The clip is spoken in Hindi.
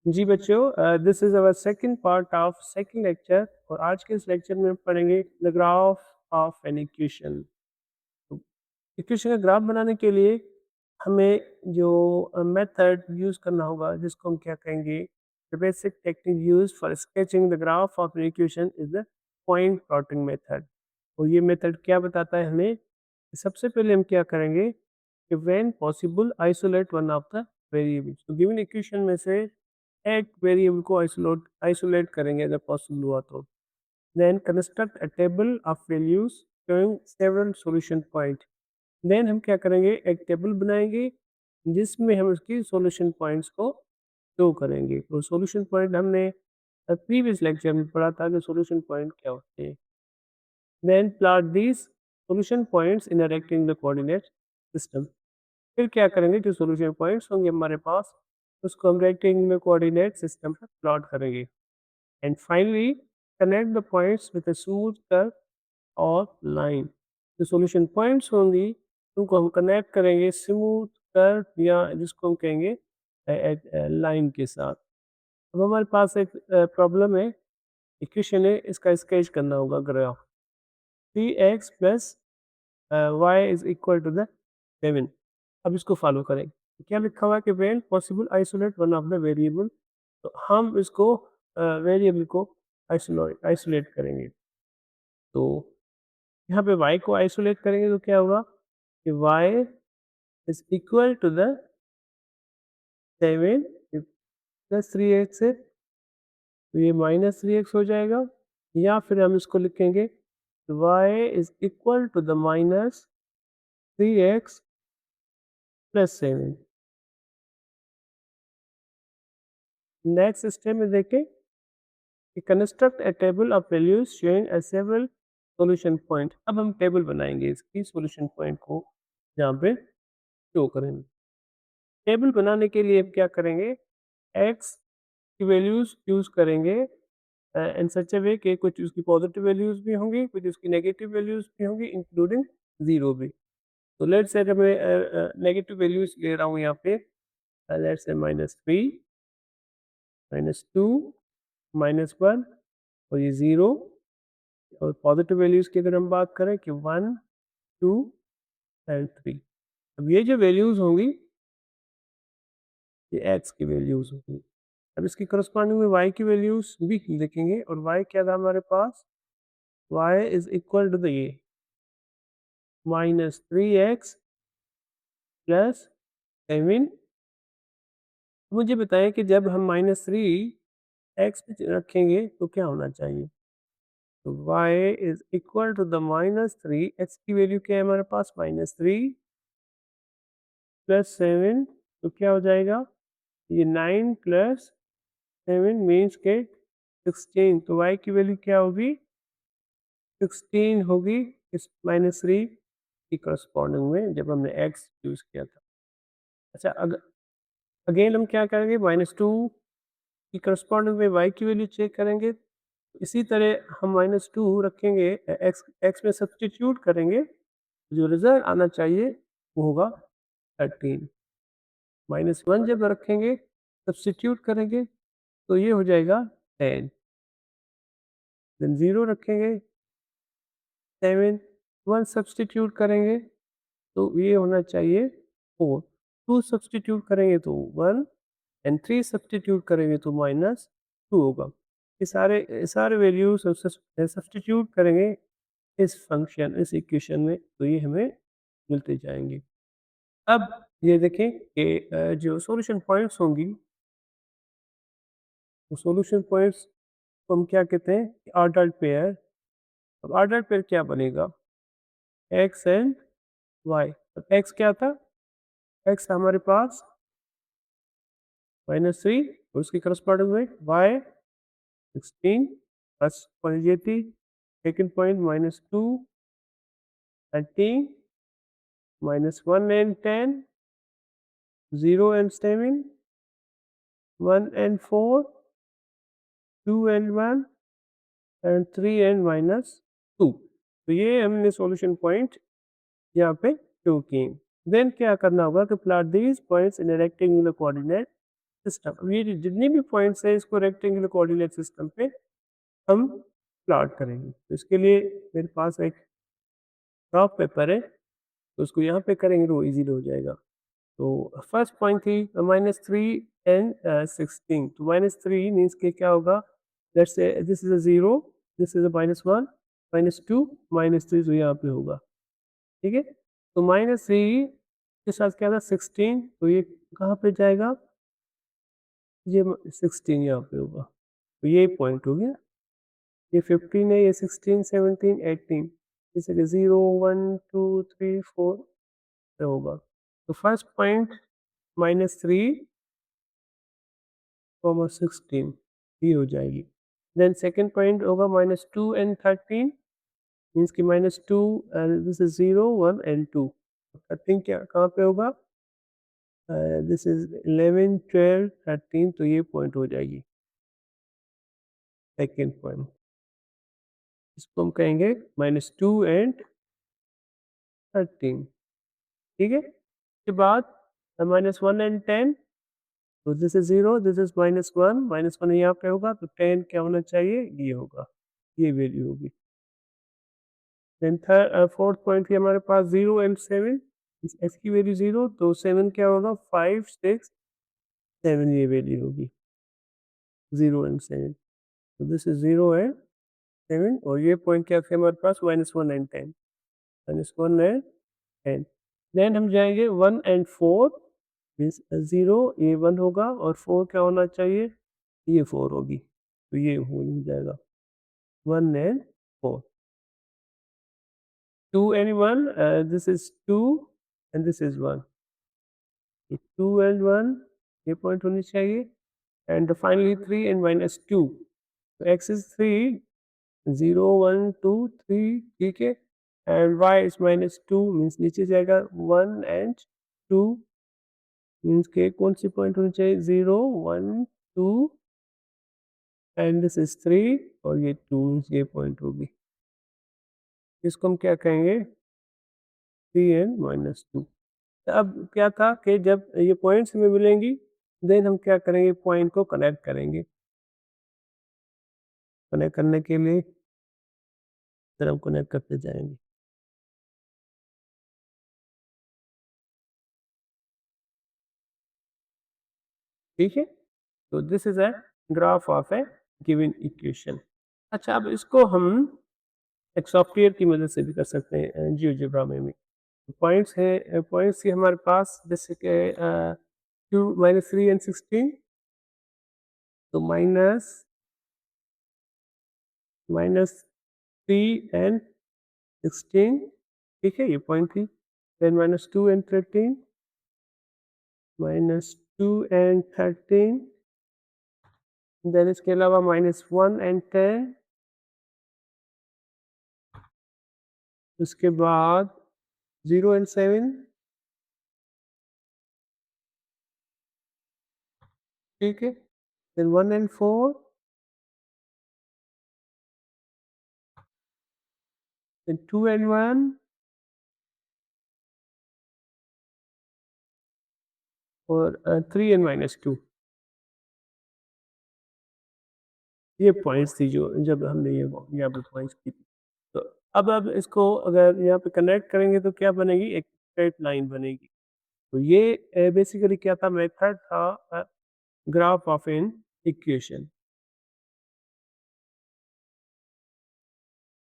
जी बच्चों, this is our second part of second lecture और आज के इस लेक्चर में हम पढ़ेंगे the graph of an equation. तो इक्वेशन का ग्राफ बनाने के लिए हमें जो मेथड यूज़ करना होगा जिसको हम क्या कहेंगे, the basic technique used for sketching the graph of an equation is the point plotting method. और ये मेथड क्या बताता है हमें, सबसे पहले हम क्या करेंगे कि when possible isolate one of the variables. तो गिवन इक्वेशन में से एक वेरिएबल को आइसोलेट आइसोलेट करेंगे अगर पॉसिबल हुआ तो। Then construct a table of values showing several solution point. Then हम क्या करेंगे, एक टेबल बनाएंगे जिसमें हम उसकी सॉल्यूशन पॉइंट्स को शो करेंगे। तो सॉल्यूशन पॉइंट हमने प्रीवियस लेक्चर में पढ़ा था कि सॉल्यूशन पॉइंट क्या होते हैं। Then plot these solution points in a rectangular coordinate system. फिर क्या करेंगे, जो सॉल्यूशन पॉइंट्स होंगे हमारे पास उसको हम रेक्टेंगुलर कोऑर्डिनेट सिस्टम पर प्लॉट करेंगे। And finally connect the points with a smooth curve और लाइन। जो सॉल्यूशन पॉइंट्स होंगी उनको हम कनेक्ट करेंगे स्मूथ कर्व या जिसको हम कहेंगे लाइन के साथ। अब हमारे पास एक प्रॉब्लम है, इक्वेशन है, इसका स्केच करना होगा graph. 3x plus y is equal to the 7। अब इसको फॉलो करें। क्या लिखा हुआ है कि when possible isolate one of the variable. तो हम इसको वेरिएबल को आइसोलेट आइसोलेट करेंगे। तो यहाँ पे y को आइसोलेट करेंगे तो क्या होगा कि y is equal to the 7 plus 3x है, तो ये माइनस 3x हो जाएगा। या फिर हम इसको लिखेंगे y is equal to the minus 3x plus 7। Next step में देखें कि construct a table of values showing a several solution point. अब हम टेबल बनाएंगे इसकी सॉल्यूशन पॉइंट को यहाँ पे शो करेंगे। टेबल बनाने के लिए हम क्या करेंगे, x की वैल्यूज यूज करेंगे इन सच अ वे कि कुछ उसकी पॉजिटिव वैल्यूज भी होंगी, कुछ उसकी नेगेटिव वैल्यूज भी होंगी, इंक्लूडिंग जीरो भी। तो लेट्स से मैं नेगेटिव वैल्यूज ले रहा हूँ यहाँ पे, लेट्स से -3, -2, -1 और ये ज़ीरो। और पॉजिटिव वैल्यूज़ की अगर हम बात करें कि 1, 2 एंड 3। अब ये जो वैल्यूज़ होंगी ये x की वैल्यूज़ होंगी। अब इसकी करस्पॉन्डिंग में y की वैल्यूज़ भी लिखेंगे और y क्या था हमारे पास, y is equal to the ये -3x प्लस 7। मुझे बताएं कि जब हम -3 x पे रखेंगे तो क्या होना चाहिए। तो y is equal to the -3, x की वैल्यू क्या है हमारे पास -3 प्लस 7, तो क्या हो जाएगा, ये 9 प्लस 7 मीन्स के 16। तो y की वैल्यू क्या होगी, 16 होगी इस -3 की करस्पॉन्डिंग में जब हमने x यूज़ किया था। अच्छा, अगेन हम क्या करेंगे, -2 की करस्पॉन्डिंग में y की वैल्यू चेक करेंगे। इसी तरह हम -2 रखेंगे, x में सब्सटीट्यूट करेंगे, जो रिजल्ट आना चाहिए वो होगा 13। -1 जब रखेंगे सब्सटीट्यूट करेंगे तो ये हो जाएगा 10। देन 0 रखेंगे 7, 1 सब्सटीट्यूट करेंगे तो ये होना चाहिए 4। 2 सब्सटीट्यूट करेंगे तो 1 एंड 3 सब्सटीट्यूट करेंगे तो -2 होगा। ये सारे वैल्यूज सब्सटीट्यूट करेंगे इस फंक्शन इस इक्वेशन में तो ये हमें मिलते जाएंगे। अब ये देखें कि जो सॉल्यूशन पॉइंट्स होंगी, तो सॉल्यूशन पॉइंट्स को हम क्या कहते हैं, ऑर्डर्ड पेयर। अब ऑर्डर्ड पेयर क्या बनेगा, एक्स एंड वाई। अब एक्स क्या था, एक्स हमारे पास -3 और उसकी करस्पॉन्डिंग में वाई 16 प्लस पॉइंट ये थी, second point -2 13 -1 and 10 0 and 7 1 and 4 2 and 1 and 3 and -2। तो ये हमने सॉल्यूशन पॉइंट यहाँ पे शो किए। देन क्या करना होगा कि plot these points in rectangular coordinate system. ये जितने भी पॉइंट्स हैं इसको रेक्टेंगुलर कोऑर्डिनेट सिस्टम पे हम प्लॉट करेंगे। तो इसके लिए मेरे पास एक रफ पेपर है, तो उसको यहाँ पे करेंगे तो ईज़िली हो जाएगा। तो फर्स्ट पॉइंट थी -3 एंड 16। तो -3 मीन्स के क्या होगा, let's say this is a 0, this is a -1, -2, -3, तो यहाँ पे होगा, ठीक है? तो -3 के साथ क्या था 16, तो ये कहाँ पे जाएगा? ये 16 यहाँ पे होगा, तो ये पॉइंट हो गया। ये 15 है, ये 16, 17, 18, जैसे 0, 1, 2, 3, 4 पे होगा। तो फर्स्ट पॉइंट -3, 16 ये हो जाएगी। देन सेकंड पॉइंट होगा -2 एंड 13, मीन्स कि -2 दिस इज 0, 1 एंड 2। 13 क्या कहाँ पे होगा? दिस इज 11, 12, 13, तो ये पॉइंट हो जाएगी सेकंड पॉइंट। इसको हम कहेंगे -2 एंड 13, ठीक है? उसके बाद -1 एंड 10, तो दिस इज 0, दिस इज -1, -1 यहाँ पे होगा, तो 10 क्या होना चाहिए? ये होगा, ये वैल्यू होगी। देन फोर्थ पॉइंट है हमारे पास 0 एंड 7, इस x की वैल्यू 0, तो 7 क्या होगा? 5, 6, 7 ये वैल्यू होगी, 0 एंड 7। तो दिस इज 0 एंड 7, और ये पॉइंट क्या थे हमारे पास? -1 एंड 10, -1 एंड 10। देन हम जाएंगे 1 एंड 4, मीन्स 0 ये 1 होगा, और 4 क्या होना चाहिए? ये 4 होगी, तो ये हो जाएगा 1 and 4। 2 and 1, this is 2 and this is 1, 2 and 1 ये पॉइंट होनी चाहिए, एंड फाइनली 3 and -2, तो x is 3, 0, 1, 2, 3, ठीक है, एंड y is -2, मीन्स नीचे जाएगा 1 and 2, मीन्स के कौन सी पॉइंट होनी चाहिए? 0, 1, 2 एंड दिस इज 3, और ये 2, मीन्स ये पॉइंट होगी। इसको हम क्या कहेंगे? 3 and -2। अब क्या था कि जब ये पॉइंट्स हमें मिलेंगी, देन हम क्या करेंगे? पॉइंट को कनेक्ट करेंगे। कनेक्ट करने के लिए फिर हम कनेक्ट करते जाएंगे, ठीक है? तो this is a graph of A given equation. अच्छा, अब इसको हम एक सॉफ्टवेयर की मदद से भी कर सकते हैं जियोजेब्रा में भी। पॉइंट्स है, पॉइंट्स ये हमारे पास जैसे कि 2 -3 एंड 16, तो -3 एंड 16, ठीक है, ये पॉइंट थी। देन -2 एंड 13, -2 एंड 13, देन इसके अलावा -1 एंड 10, उसके बाद 0 एंड 7, ठीक है, देन 1 एंड 4, देन 2 एंड 1, और 3 एंड -2। ये पॉइंट्स थी जो जब हमने ये यहाँ पे पॉइंट्स की थी। तो अब इसको अगर यहाँ पे कनेक्ट करेंगे तो क्या बनेगी? एक स्ट्रेट लाइन बनेगी। तो ये बेसिकली क्या था? मेथड था ग्राफ ऑफ एन इक्वेशन।